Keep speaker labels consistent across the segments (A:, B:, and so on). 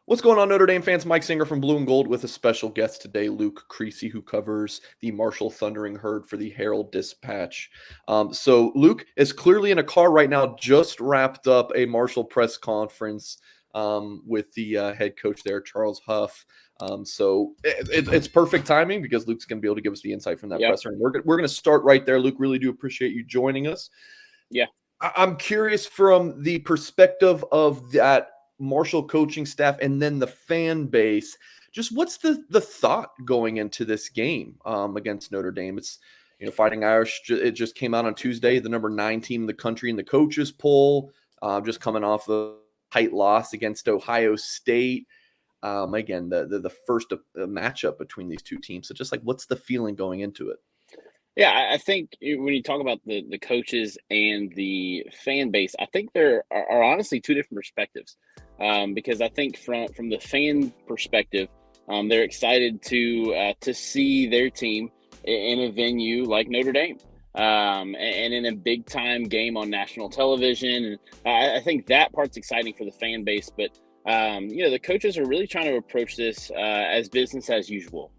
A: What's going on, Notre Dame fans? Mike Singer from Blue and Gold with a special guest today, Luke Creasy, who covers the Marshall Thundering Herd for the Herald Dispatch. So Luke is clearly in a car right now, just wrapped up a Marshall press conference with the head coach there, Charles Huff. It's perfect timing because Luke's going to be able to give us the insight from that
B: Yep.
A: presser. And we're going to start right there. Luke, really do appreciate you joining us.
B: Yeah.
A: I'm curious from the perspective of that Marshall coaching staff and then the fan base, just what's the thought going into this game against Notre Dame? It's Fighting Irish. It just came out on Tuesday, the number 9 team in the country in the coaches poll, just coming off a tight loss against Ohio State. Again, the first matchup between these two teams. So just like, what's the feeling going into it?
B: Yeah, I think when you talk about the coaches and the fan base, I think there are honestly two different perspectives. Because I think from the fan perspective, they're excited to see their team in a venue like Notre Dame, and in a big time game on national television. And I think that part's exciting for the fan base, but the coaches are really trying to approach this as business as usual,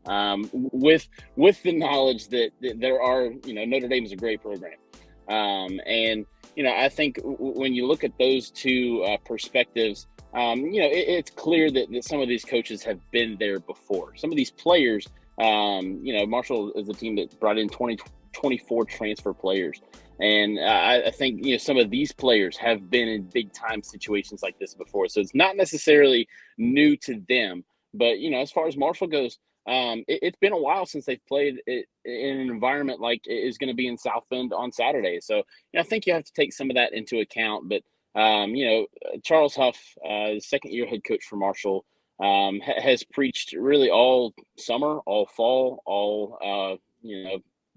B: with the knowledge that there are, Notre Dame is a great program, and I think when you look at those two perspectives, it's clear that some of these coaches have been there before. Some of these players, Marshall is a team that brought in 24 transfer players. And I think some of these players have been in big time situations like this before, so it's not necessarily new to them. But as far as Marshall goes, it's been a while since they've played in an environment like it is going to be in South Bend on Saturday. So I think you have to take some of that into account. But Charles Huff, the second-year head coach for Marshall, has preached really all summer, all fall, all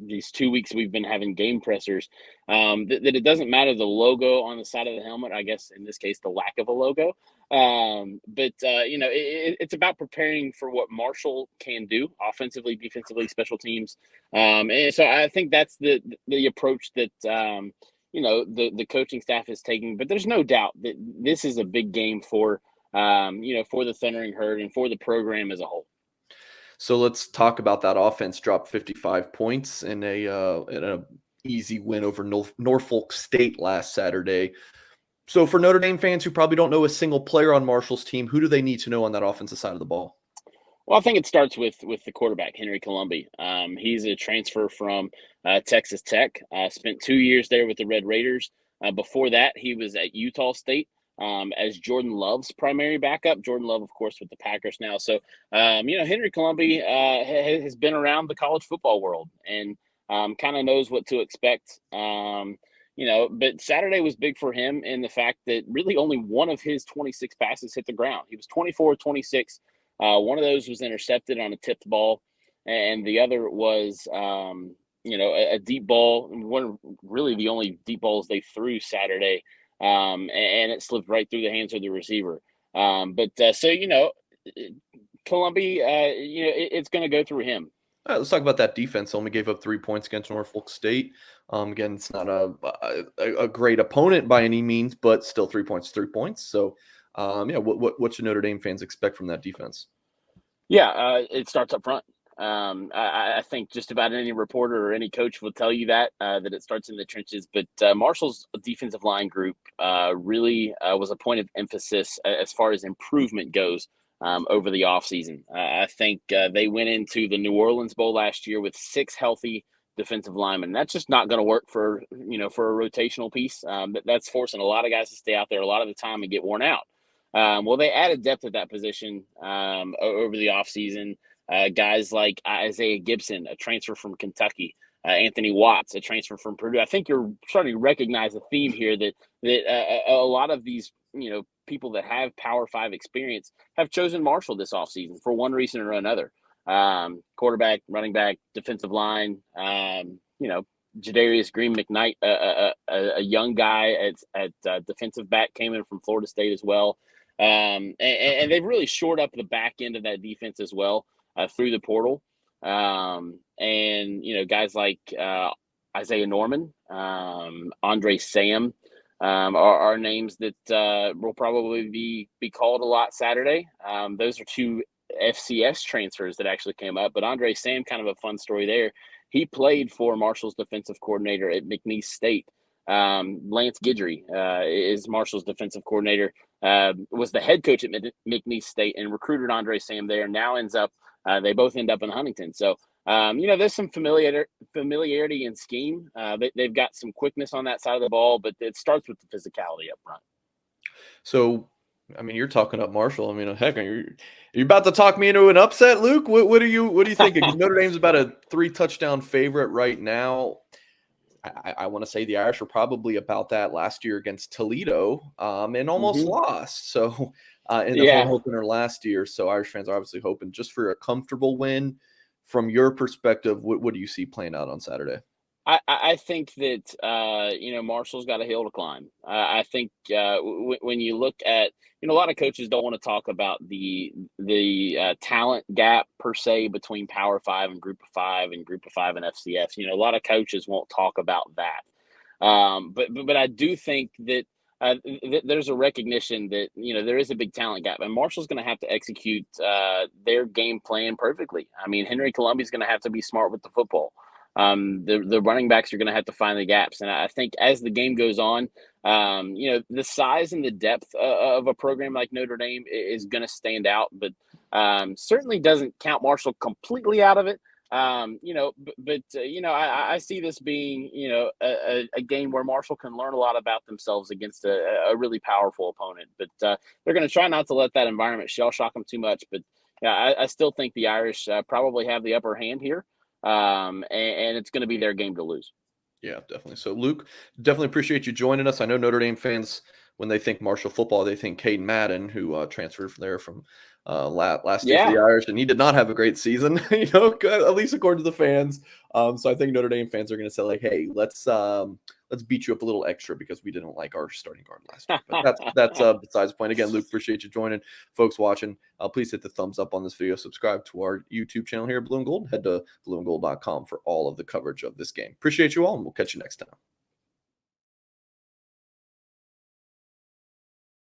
B: these 2 weeks we've been having game pressers, that it doesn't matter the logo on the side of the helmet. I guess in this case, the lack of a logo. It's about preparing for what Marshall can do offensively, defensively, special teams. And so I think that's the approach that, the coaching staff is taking. But there's no doubt that this is a big game for the Thundering Herd and for the program as a whole.
A: So let's talk about that offense. Dropped 55 points in a easy win over Norfolk State last Saturday. So for Notre Dame fans who probably don't know a single player on Marshall's team, who do they need to know on that offensive side of the ball?
B: Well, I think it starts with the quarterback, Henry Colombi. He's a transfer from Texas Tech. Spent 2 years there with the Red Raiders. Before that, he was at Utah State as Jordan Love's primary backup. Jordan Love, of course, with the Packers now. So, Henry Colombi has been around the college football world and kind of knows what to expect. But Saturday was big for him in the fact that really only one of his 26 passes hit the ground. He was 24-26. One of those was intercepted on a tipped ball, and the other was, a deep ball. One of really the only deep balls they threw Saturday, and it slipped right through the hands of the receiver. Colombi, it's going to go through him.
A: All right, let's talk about that defense. Only gave up 3 points against Norfolk State. Again, it's not a great opponent by any means, but still 3 points, 3 points. So, what should Notre Dame fans expect from that defense?
B: Yeah, it starts up front. I think just about any reporter or any coach will tell you that it starts in the trenches. But Marshall's defensive line group really was a point of emphasis as far as improvement goes over the offseason. I think they went into the New Orleans Bowl last year with 6 healthy defensive linemen. That's just not going to work for a rotational piece. That's forcing a lot of guys to stay out there a lot of the time and get worn out. Well, they added depth at that position over the offseason. Guys like Isaiah Gibson, a transfer from Kentucky, Anthony Watts, a transfer from Purdue. I think you're starting to recognize a theme here that a lot of these people that have Power 5 experience have chosen Marshall this offseason for one reason or another. Quarterback, running back, defensive line, Jadarius Green McKnight, a young guy at defensive back, came in from Florida State as well. And they've really shored up the back end of that defense as well through the portal. Guys like Isaiah Norman, Andre Sam, are names that will probably be called a lot Saturday. Those are two FCS transfers that actually came up, but Andre Sam, kind of a fun story there. He played for Marshall's defensive coordinator at McNeese State. Lance Guidry is Marshall's defensive coordinator, was the head coach at McNeese State and recruited Andre Sam there. Now they both end up in Huntington. So, there's some familiarity in scheme. They've got some quickness on that side of the ball, but it starts with the physicality up front.
A: So, I mean, you're talking up Marshall. I mean, heck, are you about to talk me into an upset, Luke? What do you think? Notre Dame's about a 3-touchdown favorite right now. I want to say the Irish were probably about that last year against Toledo, and almost lost. So in the home opener last year. So Irish fans are obviously hoping just for a comfortable win. From your perspective, what do you see playing out on Saturday?
B: I think that Marshall's got a hill to climb. I think when you look at a lot of coaches don't want to talk about the talent gap per se between Power 5 and Group of 5 and Group of 5 and FCS. A lot of coaches won't talk about that. But I do think that there's a recognition that there is a big talent gap, and Marshall's going to have to execute their game plan perfectly. I mean, Henry Colombi's going to have to be smart with the football. The running backs are going to have to find the gaps. And I think as the game goes on, the size and the depth of a program like Notre Dame is going to stand out, but certainly doesn't count Marshall completely out of it. I see this being, a game where Marshall can learn a lot about themselves against a really powerful opponent, but they're going to try not to let that environment shell shock them too much. But I still think the Irish probably have the upper hand here. And it's going to be their game to lose.
A: Yeah, definitely. So, Luke, definitely appreciate you joining us. I know Notre Dame fans, when they think Marshall football, they think Caden Madden, who transferred from there from last year for the Irish, and he did not have a great season, at least according to the fans. So I think Notre Dame fans are going to say, like, hey, let's beat you up a little extra because we didn't like our starting guard last year. But that's besides the point. Again, Luke, appreciate you joining. Folks watching, please hit the thumbs up on this video. Subscribe to our YouTube channel here at Blue and Gold. Head to blueandgold.com for all of the coverage of this game. Appreciate you all, and we'll catch you next time.